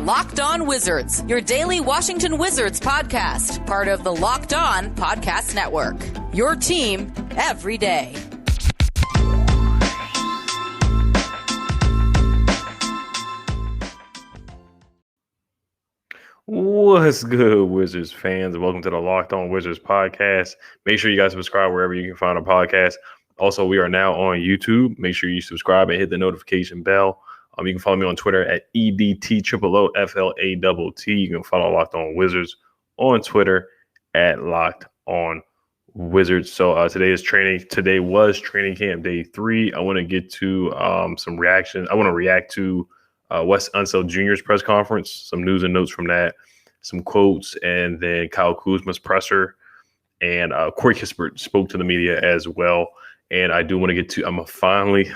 Locked On Wizards, your daily Washington Wizards podcast, part of the Locked On Podcast Network. Your team every day. What's good, Wizards fans? Welcome to the Locked On Wizards podcast. Make sure you guys subscribe wherever you can find a podcast. Also, we are now on YouTube. Make sure you subscribe and hit the notification bell. You can follow me on Twitter at EDTOOOFLATT. You can follow Locked On Wizards on Twitter at Locked On Wizards. So today was training camp day 3. I want to get to some reactions. I want to react to Wes Unseld Jr.'s press conference, some news and notes from that, some quotes, and then Kyle Kuzma's presser. And Cory Kispert spoke to the media as well. And I do want to get to, I'm going to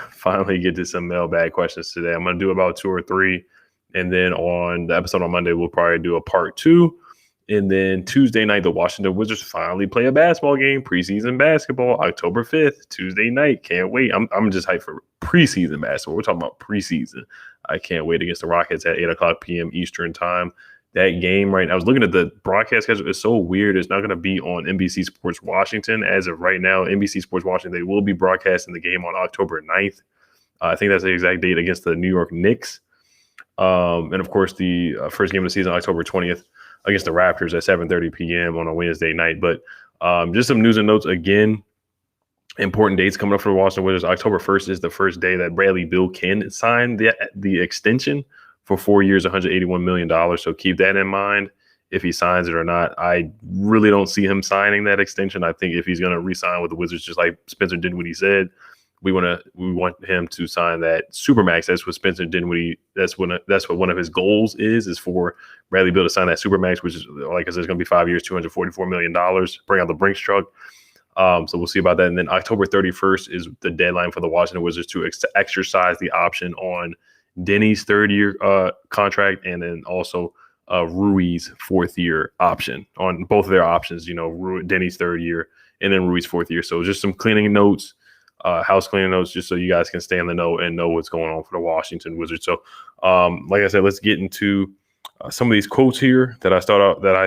finally get to some mailbag questions today. I'm going to do about 2 or 3. And then on the episode on Monday, we'll probably do a part 2. And then Tuesday night, the Washington Wizards finally play a basketball game, preseason basketball, October 5th, Tuesday night. Can't wait. I'm just hyped for preseason basketball. We're talking about preseason. I can't wait against the Rockets at 8 o'clock p.m. Eastern time. That game, right? I was looking at the broadcast schedule. It's so weird. It's not going to be on NBC Sports Washington as of right now. NBC Sports Washington, they will be broadcasting the game on October 9th. I think that's the exact date against the New York Knicks. And, of course, the first game of the season, October 20th, against the Raptors at 7:30 p.m. on a Wednesday night. But just some news and notes again. Important dates coming up for the Washington Wizards. October 1st is the first day that Bradley Beal can sign the extension for 4 years, $181 million. So keep that in mind if he signs it or not. I really don't see him signing that extension. I think if he's going to re-sign with the Wizards, just like Spencer Dinwiddie said, we want him to sign that supermax. That's what Spencer Dinwiddie. That's what one of his goals is for Bradley Beal to sign that supermax, which is, like I said, it's going to be 5 years, $244 million. Bring out the Brinks truck. So we'll see about that. And then October 31st is the deadline for the Washington Wizards to exercise the option on Deni's third-year contract, and then also Rui's fourth-year option on both of their options. Deni's third year and then Rui's fourth year. So just some cleaning notes. House cleaning notes, just so you guys can stay in the know and know what's going on for the Washington Wizards. So, like I said, let's get into some of these quotes here that I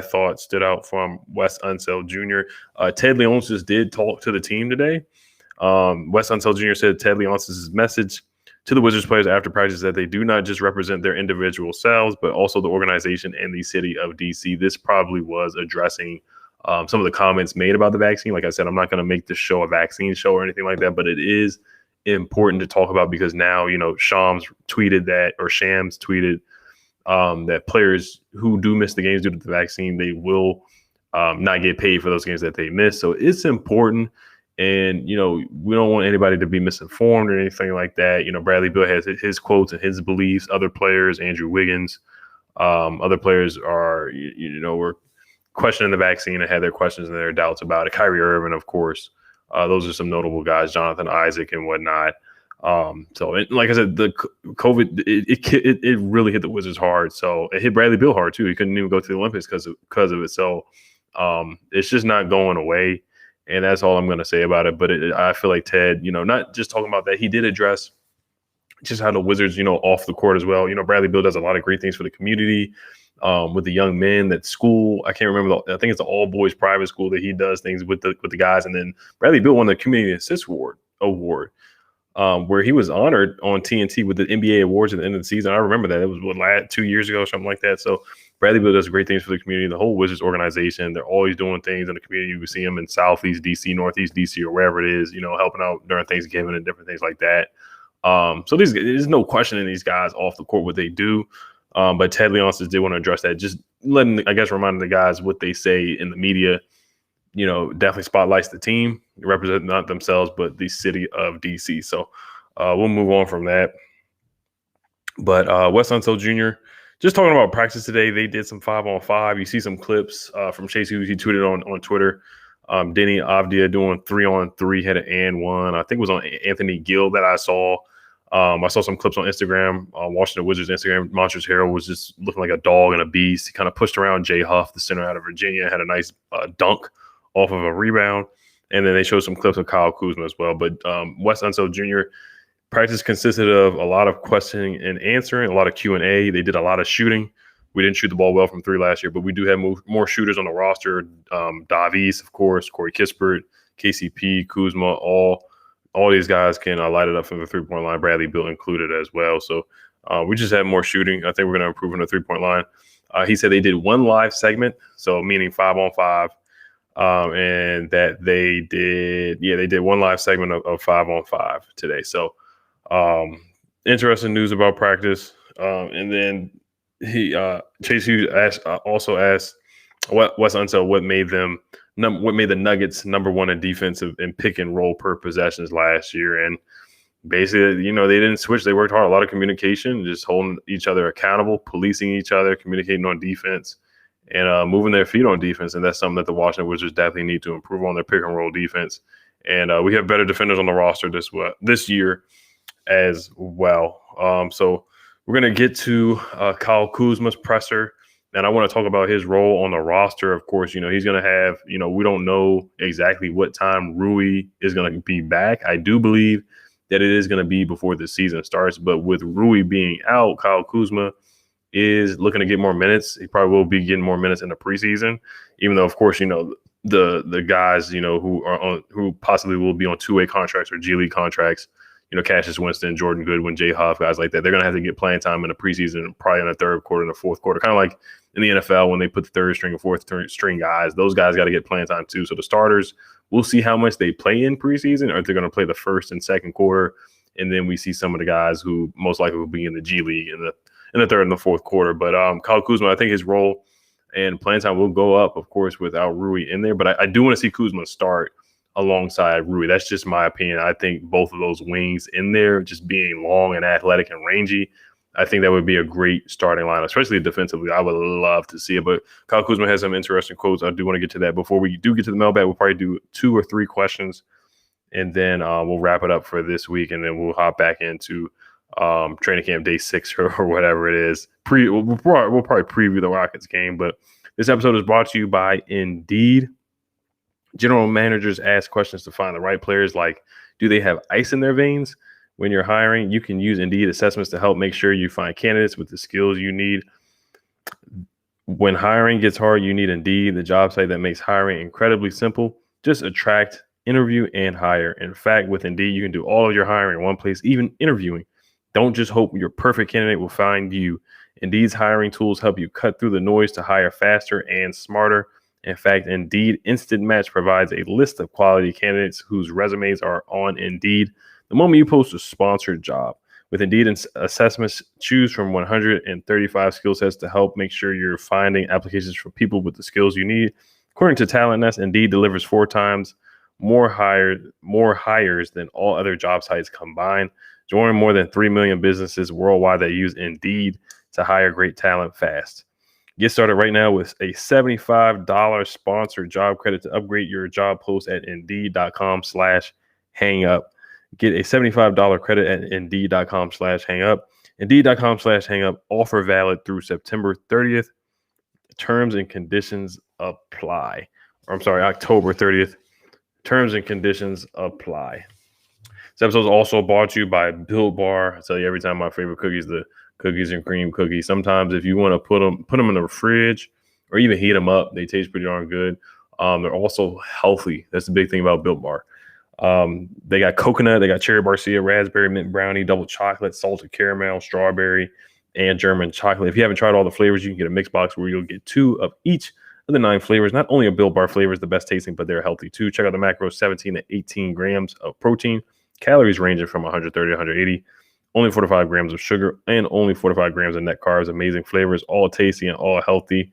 thought stood out from Wes Unseld Jr. Ted Leonsis did talk to the team today. Wes Unseld Jr. said Ted Leonsis' message to the Wizards players after practice that they do not just represent their individual selves, but also the organization and the city of D.C. This probably was addressing some of the comments made about the vaccine. Like I said, I'm not going to make this show a vaccine show or anything like that, but it is important to talk about because now, Shams tweeted that players who do miss the games due to the vaccine, they will not get paid for those games that they miss. So it's important. And, we don't want anybody to be misinformed or anything like that. Bradley Beal has his quotes and his beliefs. Other players, Andrew Wiggins, other players are, were questioning the vaccine and had their questions and their doubts about it. Kyrie Irving, of course. Those are some notable guys, Jonathan Isaac and whatnot. Like I said, the COVID, it really hit the Wizards hard. So it hit Bradley Beal hard too. He couldn't even go to the Olympics because of it. So it's just not going away. And that's all I'm going to say about it. But I feel like Ted, not just talking about that, he did address just how the Wizards, off the court as well. Bradley Beal does a lot of great things for the community with the young men. That school, I can't remember. I think it's an all boys private school that he does things with the guys. And then Bradley Beal won the Community Assist Award. Where he was honored on TNT with the NBA awards at the end of the season. I remember that. It was 2 years ago, something like that. So Bradley Beal does great things for the community. The whole Wizards organization, they're always doing things in the community. You can see them in Southeast DC, Northeast DC, or wherever it is, helping out during Thanksgiving and different things like that. So there's no questioning these guys off the court what they do. But Ted Leonsis did want to address that. Just reminding the guys what they say in the media. Definitely spotlights the team, represent not themselves, but the city of DC. So we'll move on from that. But Wes Unseld Jr., just talking about practice today, they did some 5-on-5. You see some clips from Chase Hughes. He tweeted on Twitter. Deni Avdija doing 3-on-3, had an and one. I think it was on Anthony Gill that I saw. I saw some clips on Instagram, Washington Wizards Instagram. Montrezl Harrell was just looking like a dog and a beast. He kind of pushed around Jay Huff, the center out of Virginia, had a nice dunk off of a rebound. And then they showed some clips of Kyle Kuzma as well. But Wes Unseld Jr., practice consisted of a lot of questioning and answering, a lot of Q&A. They did a lot of shooting. We didn't shoot the ball well from three last year, but we do have more shooters on the roster. Davies, of course, Cory Kispert, KCP, Kuzma, all these guys can light it up from the three-point line. Bradley Beal included as well. So we just have more shooting. I think we're going to improve on the three-point line. He said they did one live segment, so meaning 5-on-5, and that they did one live segment of 5-on-5 today. So interesting news about practice. And then Chase Hughes also asked Wes Unseld what made the Nuggets number one in defensive and pick and roll per possessions last year. And basically, they didn't switch. They worked hard. A lot of communication, just holding each other accountable, policing each other, communicating on defense, and moving their feet on defense. And that's something that the Washington Wizards definitely need to improve on, their pick and roll defense. And we have better defenders on the roster this year as well. So we're going to get to Kyle Kuzma's presser, and I want to talk about his role on the roster. Of course, he's going to have, we don't know exactly what time Rui is going to be back. I do believe that it is going to be before the season starts, but with Rui being out, Kyle Kuzma is looking to get more minutes. He probably will be getting more minutes in the preseason, even though, of course, the guys, who possibly will be on two-way contracts or G League contracts, Cassius Winston, Jordan Goodwin, Jay Huff, guys like that, they're going to have to get playing time in the preseason, probably in the third quarter and the fourth quarter, kind of like in the NFL when they put the third string and fourth string guys. Those guys got to get playing time too. So the starters, we'll see how much they play in preseason, or if they're going to play the first and second quarter, and then we see some of the guys who most likely will be in the G League in the third and the fourth quarter. But Kyle Kuzma, I think his role and playing time will go up, of course, without Rui in there. But I do want to see Kuzma start alongside Rui. That's just my opinion. I think both of those wings in there, just being long and athletic and rangy, I think that would be a great starting line, especially defensively. I would love to see it. But Kyle Kuzma has some interesting quotes. I do want to get to that. Before we do get to the mailbag, we'll probably do 2 or 3 questions, and then we'll wrap it up for this week, and then we'll hop back into training camp day 6 or whatever it is. We'll probably preview the Rockets game. But this episode is brought to you by Indeed. General managers ask questions to find the right players, like, do they have ice in their veins? When you're hiring, you can use Indeed assessments to help make sure you find candidates with the skills you need. When hiring gets hard, you need Indeed, the job site that makes hiring incredibly simple. Just attract, interview, and hire. In fact, with Indeed, you can do all of your hiring in one place, even interviewing. Don't just hope your perfect candidate will find you. Indeed's hiring tools help you cut through the noise to hire faster and smarter. In fact, Indeed Instant Match provides a list of quality candidates whose resumes are on Indeed the moment you post a sponsored job. With Indeed assessments, choose from 135 skill sets to help make sure you're finding applications for people with the skills you need. According to Talent Nest, Indeed delivers 4 times more hires than all other job sites combined. Join more than 3 million businesses worldwide that use Indeed to hire great talent fast. Get started right now with a $75 sponsored job credit to upgrade your job post at Indeed.com/hangup. Get a $75 credit at Indeed.com/hangup. Indeed.com/hangup. Offer valid through September 30th. Terms and conditions apply. Or I'm sorry, October 30th. Terms and conditions apply. This episode is also brought to you by Built Bar. I tell you every time, my favorite cookies, the cookies and cream cookies. Sometimes if you want to put them in the fridge or even heat them up, they taste pretty darn good. They're also healthy. That's the big thing about Built Bar. They got coconut, they got cherry barcia, raspberry, mint brownie, double chocolate, salted caramel, strawberry, and German chocolate. If you haven't tried all the flavors, you can get a mix box where you'll get 2 of each of the 9 flavors. Not only are Built Bar flavors the best tasting, but they're healthy too. Check out the macros: 17 to 18 grams of protein, calories ranging from 130 to 180, only 45 grams of sugar, and only 45 grams of net carbs. Amazing flavors, all tasty and all healthy.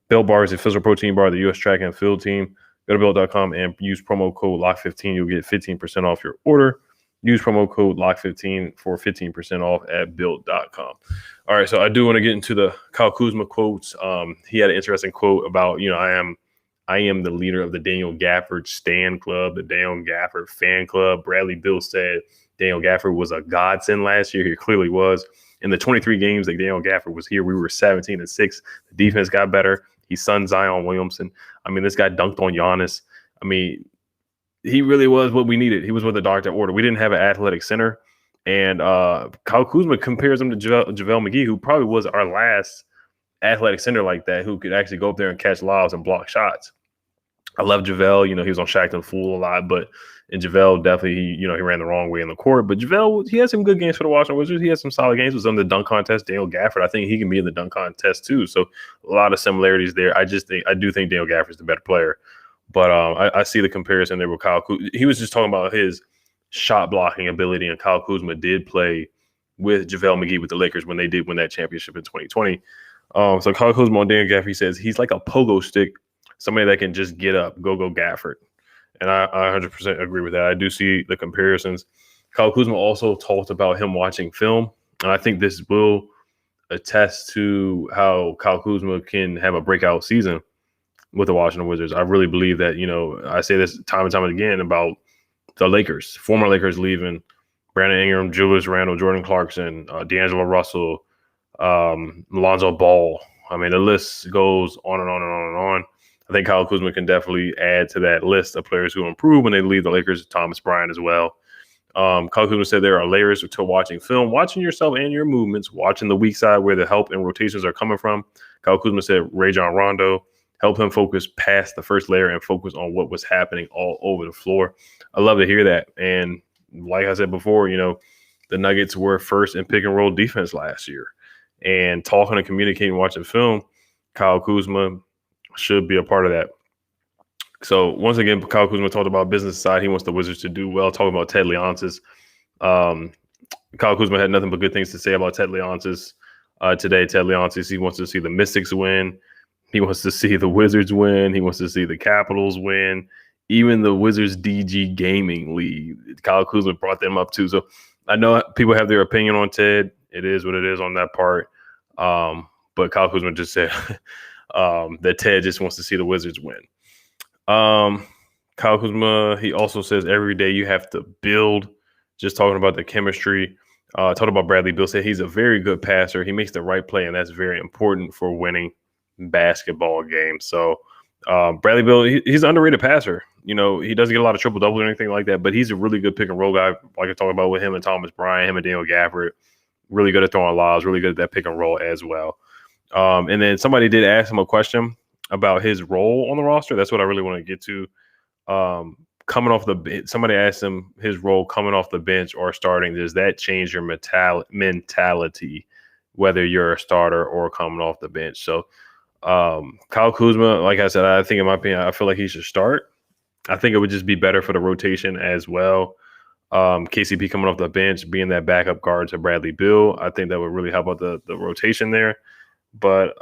Built Bar is a official protein bar of the U.S. track and field team. Go to Built.com and use promo code LOCK15. You'll get 15% off your order. Use promo code LOCK15 for 15% off at Built.com. All right, so I do want to get into the Kyle Kuzma quotes. He had an interesting quote about, I am the leader of the Daniel Gafford Stan Club, the Daniel Gafford Fan Club. Bradley Beal said Daniel Gafford was a godsend last year. He clearly was. In the 23 games that Daniel Gafford was here, we were 17-6. The defense got better. He sunned Zion Williamson. I mean, this guy dunked on Giannis. I mean, he really was what we needed. He was what the doctor ordered. We didn't have an athletic center. And Kyle Kuzma compares him to JaVale McGee, who probably was our last athletic center like that who could actually go up there and catch lobs and block shots. I love JaVale. He was on Shaqtin' Fool a lot, but and JaVale definitely, he ran the wrong way in the court. But JaVale, he had some good games for the Washington Wizards. He had some solid games. Was on the dunk contest. Daniel Gafford, I think he can be in the dunk contest too. So a lot of similarities there. I do think Daniel Gafford's the better player. But I see the comparison there with Kyle Kuzma. He was just talking about his shot blocking ability, and Kyle Kuzma did play with JaVale McGee with the Lakers when they did win that championship in 2020. So Kyle Kuzma on Daniel Gafford, he says he's like a pogo stick, somebody that can just get up, go Gafford. And I 100% agree with that. I do see the comparisons. Kyle Kuzma also talked about him watching film, and I think this will attest to how Kyle Kuzma can have a breakout season with the Washington Wizards. I really believe that, I say this time and time again about the Lakers, former Lakers leaving, Brandon Ingram, Julius Randle, Jordan Clarkson, D'Angelo Russell, Lonzo Ball. I mean, the list goes on and on and on and on. I think Kyle Kuzma can definitely add to that list of players who improve when they leave the Lakers. Thomas Bryant as well. Kyle Kuzma said there are layers to watching film, watching yourself and your movements, watching the weak side where the help and rotations are coming from. Kyle Kuzma said Rajon Rondo helped him focus past the first layer and focus on what was happening all over the floor. I love to hear that. And like I said before, the Nuggets were first in pick and roll defense last year. And talking and communicating, watching film, Kyle Kuzma should be a part of that. So once again, Kyle Kuzma talked about business side. He wants the Wizards to do well. Talking about Ted Leonsis. Kyle Kuzma had nothing but good things to say about Ted Leonsis today. Ted Leonsis, he wants to see the Mystics win. He wants to see the Wizards win. He wants to see the Capitals win. Even the Wizards DG Gaming League. Kyle Kuzma brought them up too. So I know people have their opinion on Ted. It is what it is on that part. But Kyle Kuzma just said that Ted just wants to see the Wizards win. Kyle Kuzma, he also says every day you have to build, just talking about the chemistry. Talking about Bradley Beal, said he's a very good passer. He makes the right play, and that's very important for winning basketball games. So Bradley Beal, he's an underrated passer. He doesn't get a lot of triple doubles or anything like that, but he's a really good pick and roll guy. Like I talked about with him and Thomas Bryant, him and Daniel Gafford, really good at throwing lobs, really good at that pick and roll as well. And then somebody did ask him a question about his role on the roster. That's what I really want to get to. Coming off the bench, somebody asked him his role coming off the bench or starting. Does that change your mentality, whether you're a starter or coming off the bench? So Kyle Kuzma, like I said, I think in my opinion, I feel like he should start. I think it would just be better for the rotation as well. KCP coming off the bench, being that backup guard to Bradley Beal, I think that would really help out the rotation there. But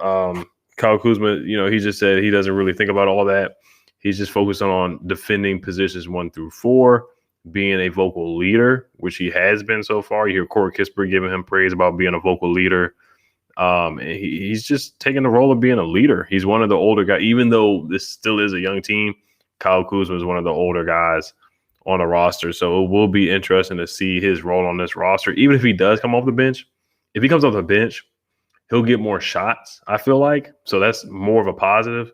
Kyle Kuzma, he just said he doesn't really think about all that. He's just focused on defending positions 1 through 4, being a vocal leader, which he has been so far. You hear Cory Kispert giving him praise about being a vocal leader. And he's just taking the role of being a leader. He's one of the older guys. Even though this still is a young team, Kyle Kuzma is one of the older guys on the roster. So it will be interesting to see his role on this roster. Even if he does come off the bench, if he comes off the bench, he'll get more shots, I feel like. So that's more of a positive.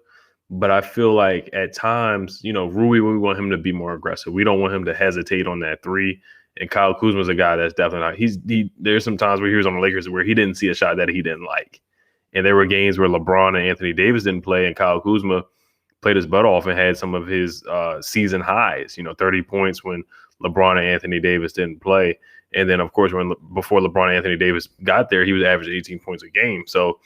But I feel like at times, Rui, we want him to be more aggressive. We don't want him to hesitate on that 3. And Kyle Kuzma's a guy that's definitely not. There's some times where he was on the Lakers where he didn't see a shot that he didn't like. And there were games where LeBron and Anthony Davis didn't play, and Kyle Kuzma played his butt off and had some of his season highs, 30 points when LeBron and Anthony Davis didn't play. And then, of course, before LeBron and Anthony Davis got there, he was averaging 18 points a game. So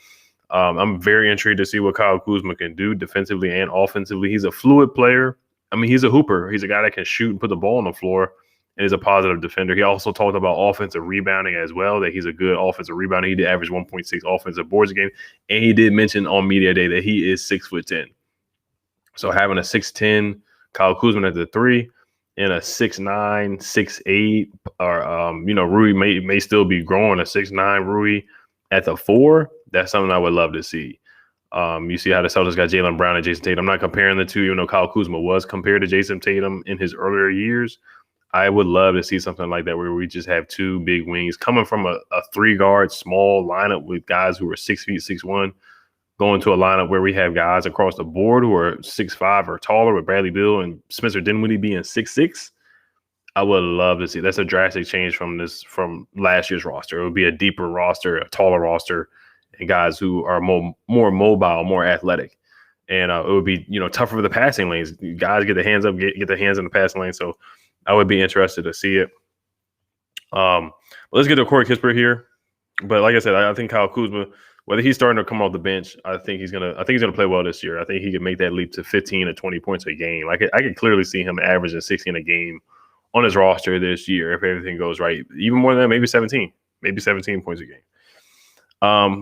I'm very intrigued to see what Kyle Kuzma can do defensively and offensively. He's a fluid player. I mean, he's a hooper. He's a guy that can shoot and put the ball on the floor and is a positive defender. He also talked about offensive rebounding as well, that he's a good offensive rebounder. He did average 1.6 offensive boards a game. And he did mention on media day that he is 6'10". So having a 6'10" Kyle Kuzma at the 3 and a 6'9", 6'8", or Rui may still be growing, a 6'9" Rui at the 4, that's something I would love to see. You see how the Celtics got Jaylen Brown and Jason Tatum. I'm not comparing the two, even though Kyle Kuzma was compared to Jason Tatum in his earlier years. I would love to see something like that where we just have 2 big wings coming from a 3-guard small lineup with guys who are 6 feet, 6'1", going to a lineup where we have guys across the board who are 6'5" or taller, with Bradley Beal and Spencer Dinwiddie being 6'6". I would love to see. That's a drastic change from last year's roster. It would be a deeper roster, a taller roster, and guys who are more mobile, more athletic. And it would be, tougher for the passing lanes. Guys get their hands up, get their hands in the passing lane. So I would be interested to see it. Let's get to Cory Kispert here. But like I said, I think Kyle Kuzma, whether he's starting to come off the bench, I think he's gonna play well this year. I think he can make that leap to 15 to 20 points a game. I could clearly see him averaging 16 a game on his roster this year if everything goes right. Even more than that, maybe 17 points a game.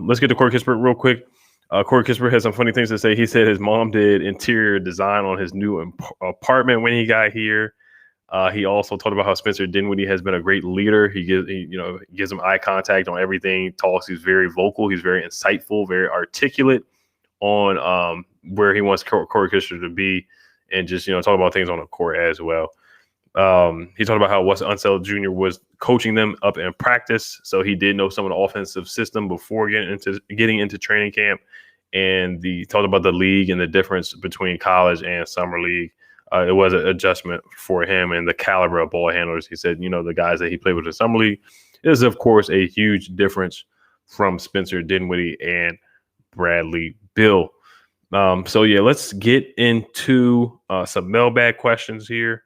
Let's get to Cory Kispert real quick. Cory Kispert has some funny things to say. He said his mom did interior design on his new apartment when he got here. He also talked about how Spencer Dinwiddie has been a great leader. He gives him eye contact on everything. Talks. He's very vocal. He's very insightful, very articulate on where he wants Cory Kispert to be, and just talk about things on the court as well. He talked about how Wes Unseld Jr. was coaching them up in practice, so he did know some of the offensive system before getting into training camp. And he talked about the league and the difference between college and summer league. It was an adjustment for him and the caliber of ball handlers. He said, the guys that he played with in summer league is, of course, a huge difference from Spencer Dinwiddie and Bradley Beal. So let's get into some mailbag questions here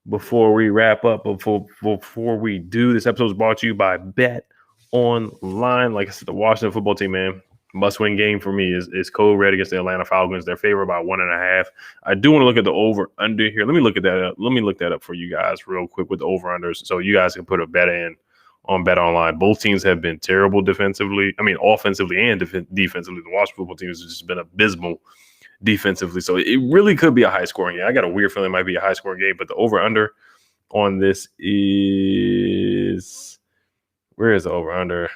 before we wrap up. Before we do, this episode is brought to you by Bet Online. Like I said, the Washington football team, man, must-win game for me is Code Red against the Atlanta Falcons. They're favored by 1.5. I do want to look at the over-under here. Let me look that up for you guys real quick with the over-unders, so you guys can put a bet in on Bet Online. Both teams have been terrible defensively. I mean, offensively and defensively. The Washington football team has just been abysmal defensively. So it really could be a high-scoring game. I got a weird feeling it might be a high-scoring game, but the over-under on this is – where is the over-under?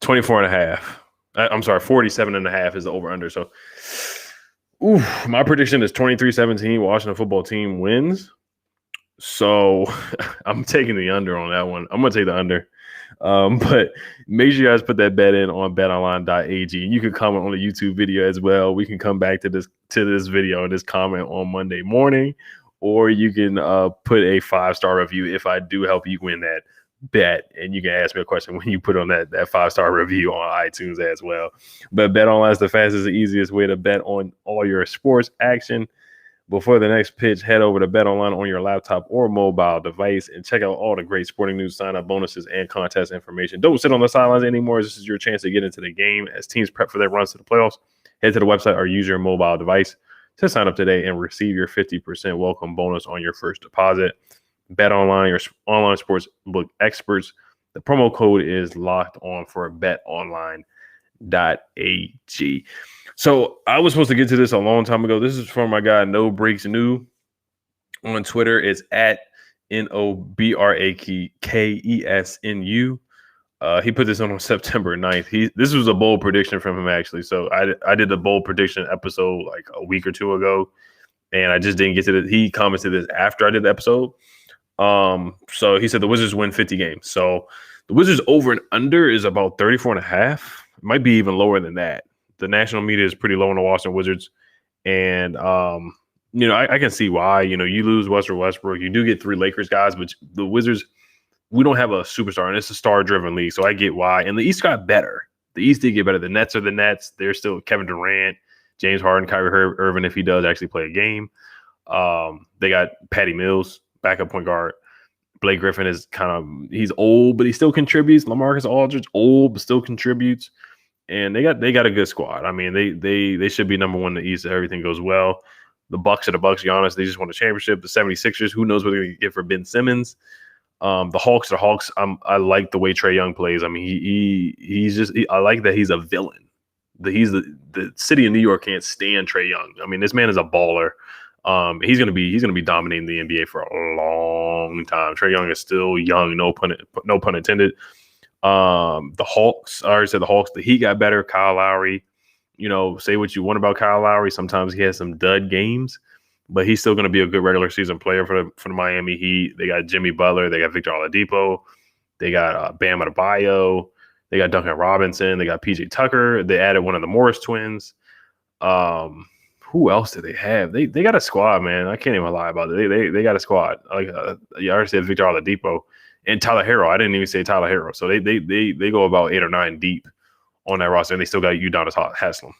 24.5. I'm sorry, 47.5 is the over-under. So, my prediction is 23-17. Washington football team wins. So, I'm taking the under on that one. I'm going to take the under. But make sure you guys put that bet in on betonline.ag. You can comment on the YouTube video as well. We can come back to this video and this comment on Monday morning. Or you can put a 5-star review if I do help you win that bet, and you can ask me a question when you put on that 5-star review on iTunes as well. But Bet Online is the fastest and easiest way to bet on all your sports action. Before the next pitch, head over to Bet Online on your laptop or mobile device and check out all the great sporting news, sign-up bonuses, and contest information. Don't sit on the sidelines anymore. This is your chance to get into the game as teams prep for their runs to the playoffs. Head to the website or use your mobile device to sign up today and receive your 50% welcome bonus on your first deposit. Bet Online, your online sports book experts. The promo code is locked on for betonline.ag. So I was supposed to get to this a long time ago. This is from my guy No Breaks New on Twitter. It's at NOBRAKESNU. He put this on September 9th. This was a bold prediction from him, actually. So I did a bold prediction episode like a week or two ago, and I just didn't get to it. He commented this after I did the episode. So he said the Wizards win 50 games. So the Wizards over and under is about 34.5. It might be even lower than that. The national media is pretty low on the Washington Wizards. And, I can see why. You lose Westbrook. You do get 3 Lakers guys, but the Wizards, we don't have a superstar, and it's a star-driven league. So I get why. And the East got better. The East did get better. The Nets are the Nets. They're still Kevin Durant, James Harden, Kyrie Irving, if he does actually play a game. They got Patty Mills, backup point guard. Blake Griffin is he's old, but he still contributes. LaMarcus Aldridge, old, but still contributes. And they got a good squad. I mean, they should be number 1 in the East if everything goes well. The Bucks are the Bucks, Giannis. They just won a championship. The 76ers, who knows what they're going to get for Ben Simmons. The Hawks are Hawks. I like the way Trae Young plays. I mean, I like that he's a villain. The city of New York can't stand Trae Young. I mean, this man is a baller. He's gonna be dominating the NBA for a long time. Trae Young is still young, no pun intended. The Hawks, I already said the Hawks. The Heat got better. Kyle Lowry, say what you want about Kyle Lowry. Sometimes he has some dud games, but he's still gonna be a good regular season player for the Miami Heat. They got Jimmy Butler. They got Victor Oladipo. They got Bam Adebayo. They got Duncan Robinson. They got PJ Tucker. They added one of the Morris twins. Who else do they have? They got a squad, man. I can't even lie about it. They got a squad. Like I already said, Victor Oladipo and Tyler Herro. I didn't even say Tyler Herro. So they go about 8 or 9 deep on that roster, and they still got Udonis Haslem.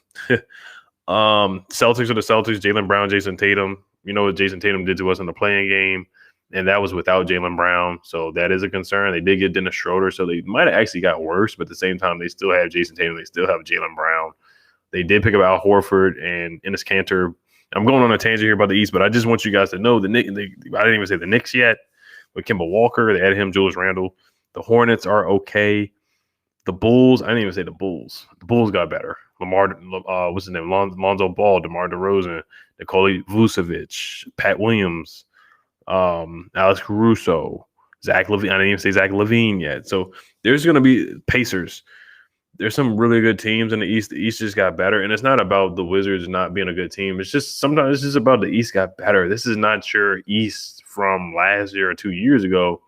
Celtics are the Celtics. Jaylen Brown, Jason Tatum. You know what Jason Tatum did to us in the playing game, and that was without Jaylen Brown. So that is a concern. They did get Dennis Schroeder, so they might have actually got worse, but at the same time, they still have Jason Tatum. They still have Jaylen Brown. They did pick up Al Horford and Enes Kanter. I'm going on a tangent here about the East, but I just want you guys to know I didn't even say the Knicks yet. With Kemba Walker, they added him, Julius Randle. The Hornets are okay. The Bulls, I didn't even say the Bulls. The Bulls got better. What's his name? Lonzo Ball, DeMar DeRozan, Nikola Vucevic, Pat Williams, Alex Caruso, Zach LaVine. I didn't even say Zach LaVine yet. So there's going to be Pacers. There's some really good teams in the East. The East just got better. And it's not about the Wizards not being a good team. It's just sometimes it's just about the East got better. This is not your East from last year or 2 years ago.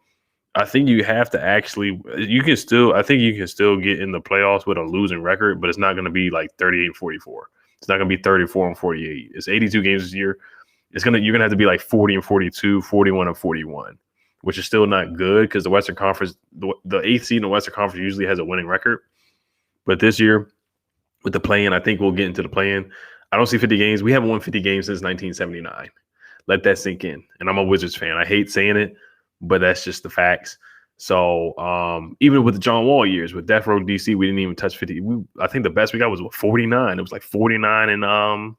I think you have to actually – you can still get in the playoffs with a losing record, but it's not going to be like 38-44. It's not going to be 34-48. It's 82 games this year. You're going to have to be like 40-42, 41-41, which is still not good because the Western Conference – the eighth seed in the Western Conference usually has a winning record. But this year with the play-in, I think we'll get into the play-in. I don't see 50 games. We haven't won 50 games since 1979. Let that sink in. And I'm a Wizards fan. I hate saying it, but that's just the facts. So even with the John Wall years, with Death Row DC, we didn't even touch 50. I think the best we got was 49. It was like 49 and I'm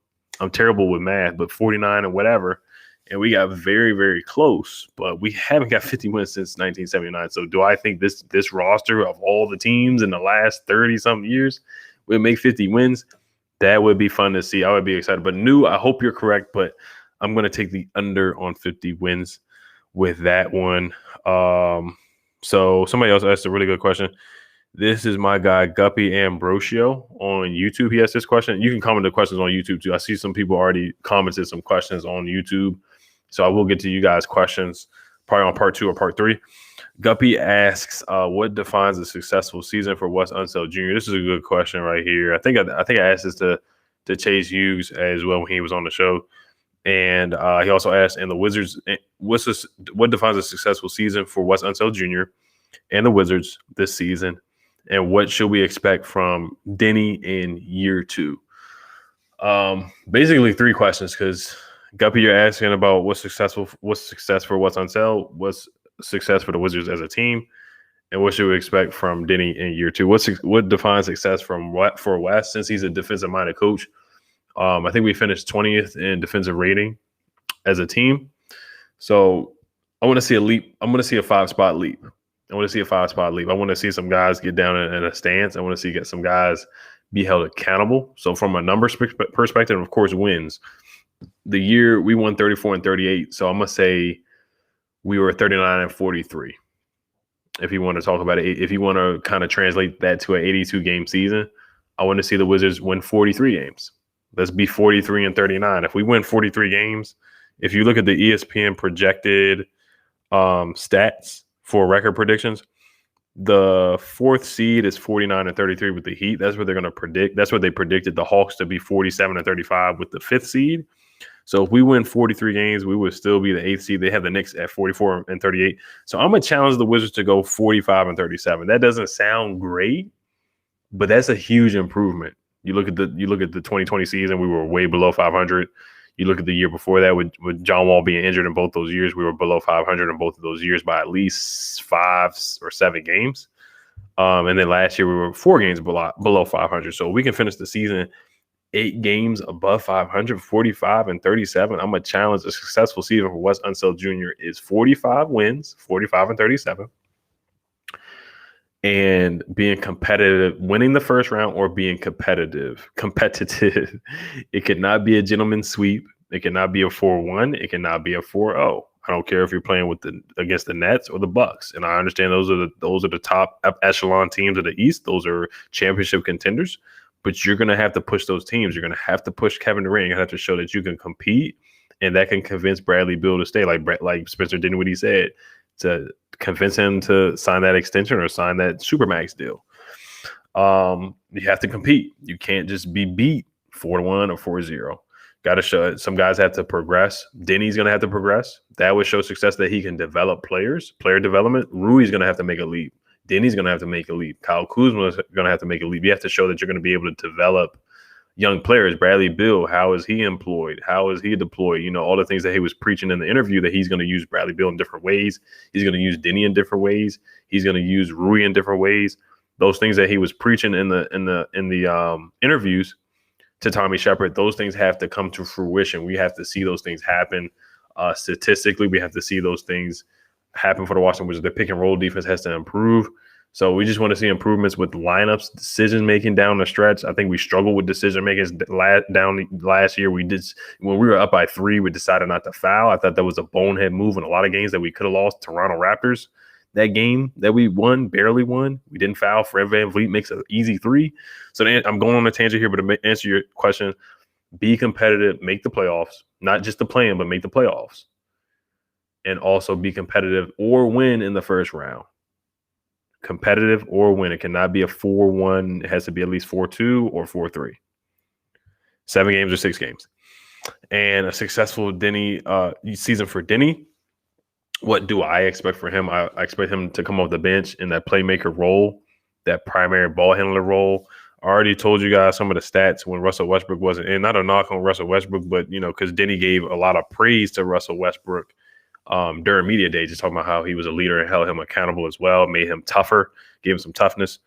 terrible with math, but 49 and whatever. And we got very, very close, but we haven't got 50 wins since 1979. So do I think this roster of all the teams in the last 30-something years will make 50 wins? That would be fun to see. I would be excited. But I hope you're correct, but I'm going to take the under on 50 wins with that one. So somebody else asked a really good question. This is my guy, Guppy Ambrosio on YouTube. He asked this question. You can comment the questions on YouTube too. I see some people already commented some questions on YouTube. So I will get to you guys' questions probably on part 2 or part 3. Guppy asks, what defines a successful season for Wes Unseld Jr.? This is a good question right here. I think I asked this to Chase Hughes as well when he was on the show. And he also asked, and the Wizards, what defines a successful season for Wes Unseld Jr. and the Wizards this season? And what should we expect from Deni in year 2? Basically 3 questions, because Guppy, you're asking about what's success for Wes Unseld, what's success for the Wizards as a team, and what should we expect from Deni in year 2? What defines success for Wes since he's a defensive-minded coach? I think we finished 20th in defensive rating as a team. So I want to see a leap. I'm going to see a 5-spot leap. I want to see some guys get down in a stance. I want to get some guys be held accountable. So from a numbers perspective, of course, wins. The year we won 34-38. So I'm going to say we were 39-43. If you want to talk about it, if you want to kind of translate that to an 82-game season, I want to see the Wizards win 43 games. Let's be 43-39. If we win 43 games, if you look at the ESPN projected stats for record predictions, the 4th seed is 49-33 with the Heat. That's what they're going to predict. That's what they predicted the Hawks to be 47-35 with the 5th seed. So if we win 43 games, we would still be the 8th seed. They have the Knicks at 44-38. So I'm going to challenge the Wizards to go 45-37. That doesn't sound great, but that's a huge improvement. You look at the 2020 season, we were way below 500. You look at the year before that with John Wall being injured in both those years, we were below 500 in both of those years by at least 5 or 7 games. And then last year we were 4 games below 500. So we can finish the season 8 games above 500, 45-37. I'm going to challenge a successful season for Wes Unseld Jr. is 45 wins, 45-37. And being competitive, winning the first round or being competitive. It cannot be a gentleman's sweep. It cannot be a 4-1. It cannot be a 4-0. I don't care if you're playing against the Nets or the Bucks. And I understand those are the top echelon teams of the East. Those are championship contenders. But you're going to have to push those teams. You're going to have to push Kevin Durant. You're going to have to show that you can compete, and that can convince Bradley Beal to stay. Like Spencer Dinwiddie said, to convince him to sign that extension or sign that Supermax deal. You have to compete. You can't just be beat 4-1 or 4-0. Got to show it. Some guys have to progress. Denny's going to have to progress. That would show success that he can develop players, player development. Rui's going to have to make a leap. Deni's going to have to make a leap. Kyle Kuzma is going to have to make a leap. You have to show that you're going to be able to develop young players. Bradley Beal, how is he employed? How is he deployed? You know, all the things that he was preaching in the interview, that he's going to use Bradley Beal in different ways. He's going to use Deni in different ways. He's going to use Rui in different ways. Those things that he was preaching in the interviews to Tommy Shepard, those things have to come to fruition. We have to see those things happen. Statistically, we have to see those things happen for the Washington Wizards. The pick and roll defense has to improve. So we just want to see improvements with lineups, decision making down the stretch. I think we struggled with decision making down last year. We did, when we were up by 3, we decided not to foul. I thought that was a bonehead move in a lot of games that we could have lost. Toronto Raptors, that game that we won, barely won, we didn't foul. Fred VanVleet makes an easy 3. So then I'm going on a tangent here, but to answer your question, be competitive, make the playoffs, not just the play-in, but make the playoffs, and also be competitive or win in the first round. Competitive or win. It cannot be a 4-1. It has to be at least 4-2 or 4-3. 7 games or 6 games. And a successful Deni season for Deni. What do I expect for him? I expect him to come off the bench in that playmaker role, that primary ball handler role. I already told you guys some of the stats when Russell Westbrook wasn't in. Not a knock on Russell Westbrook, but, you know, because Deni gave a lot of praise to Russell Westbrook during media day, just talking about how he was a leader and held him accountable as well, made him tougher, gave him some toughness.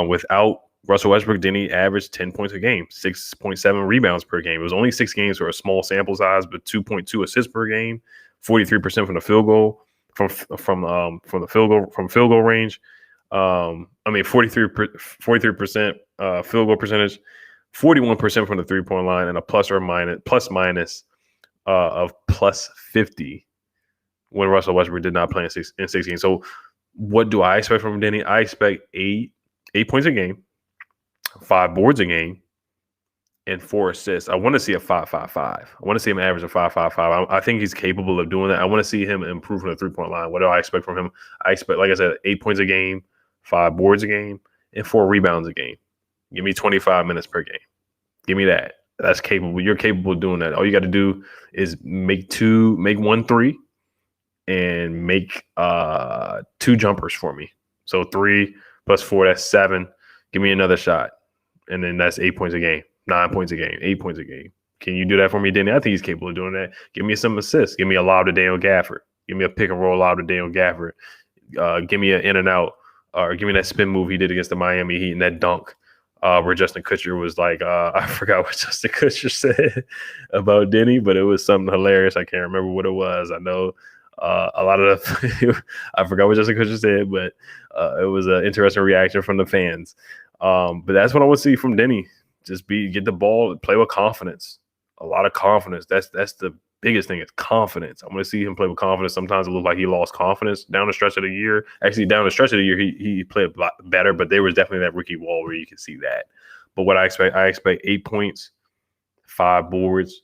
Without Russell Westbrook, Deni averaged 10 points a game, 6.7 rebounds per game. It was only 6 games for a small sample size, but 2.2 assists per game, 43% from the field goal, from field goal range. 43% field goal percentage, 41% from the 3-point line, and a plus minus of plus 50 when Russell Westbrook did not play in 16. So what do I expect from Deni? I expect 8 points a game, 5 boards a game, and 4 assists. I want to see a 5.55. I want to see him average a 5.55. I think he's capable of doing that. I want to see him improve from the 3-point line. What do I expect from him? I expect, like I said, 8 points a game, 5 boards a game, and 4 rebounds a game. Give me 25 minutes per game. Give me that. That's capable. You're capable of doing that. All you got to do is make 1 3, and make 2 jumpers for me. So 3 plus 4, that's 7. Give me another shot. And then that's 8 points a game, 9 points a game, 8 points a game. Can you do that for me, Deni? I think he's capable of doing that. Give me some assists. Give me a lob to Daniel Gafford. Give me a pick and roll lob to Daniel Gafford. Give me an in and out, or give me that spin move he did against the Miami Heat and that dunk. Where Justin Kutcher was like, I forgot what Justin Kutcher said about Deni, but it was something hilarious. I can't remember what it was. I know a lot of I forgot what Justin Kutcher said, but it was an interesting reaction from the fans. But that's what I want to see from Deni. Just get the ball, play with confidence. A lot of confidence. That's the biggest thing, is confidence. I want to see him play with confidence. Sometimes it looked like he lost confidence down the stretch of the year. Actually, down the stretch of the year, he played a lot better, but there was definitely that rookie wall where you could see that. But what I expect 8 points, 5 boards,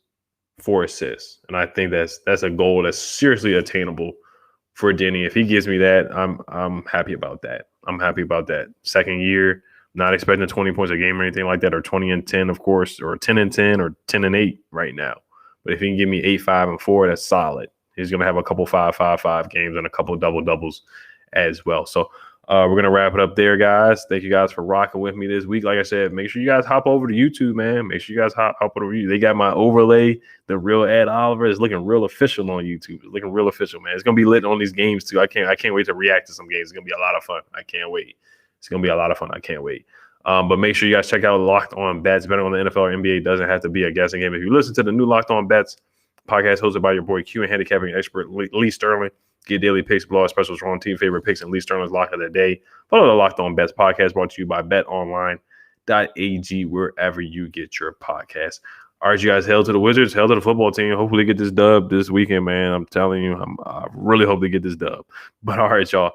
4 assists. And I think that's a goal that's seriously attainable for Deni. If he gives me that, I'm happy about that. I'm happy about that. Second year, not expecting 20 points a game or anything like that, or 20 and 10, of course, or 10 and 10 or 10 and 8 right now. But if he can give me 8, 5, and 4, that's solid. He's going to have a couple 5, 5, 5 games and a couple double-doubles as well. So we're going to wrap it up there, guys. Thank you guys for rocking with me this week. Like I said, make sure you guys hop over to YouTube, man. Make sure you guys hop over to YouTube. They got my overlay, the real Ed Oliver. It's looking real official on YouTube. It's looking real official, man. It's going to be lit on these games, too. I can't wait to react to some games. It's going to be a lot of fun. I can't wait. It's going to be a lot of fun. I can't wait. But make sure you guys check out Locked On Bets. Betting on the NFL or NBA doesn't have to be a guessing game. If you listen to the new Locked On Bets podcast hosted by your boy Q and handicapping expert Lee Sterling, get daily picks, blowout specials, wrong team favorite picks, and Lee Sterling's lock of the day. Follow the Locked On Bets podcast brought to you by betonline.ag, wherever you get your podcasts. All right, you guys, hail to the Wizards, hail to the football team. Hopefully get this dub this weekend, man. I'm telling you, I really hope they get this dub. But all right, y'all.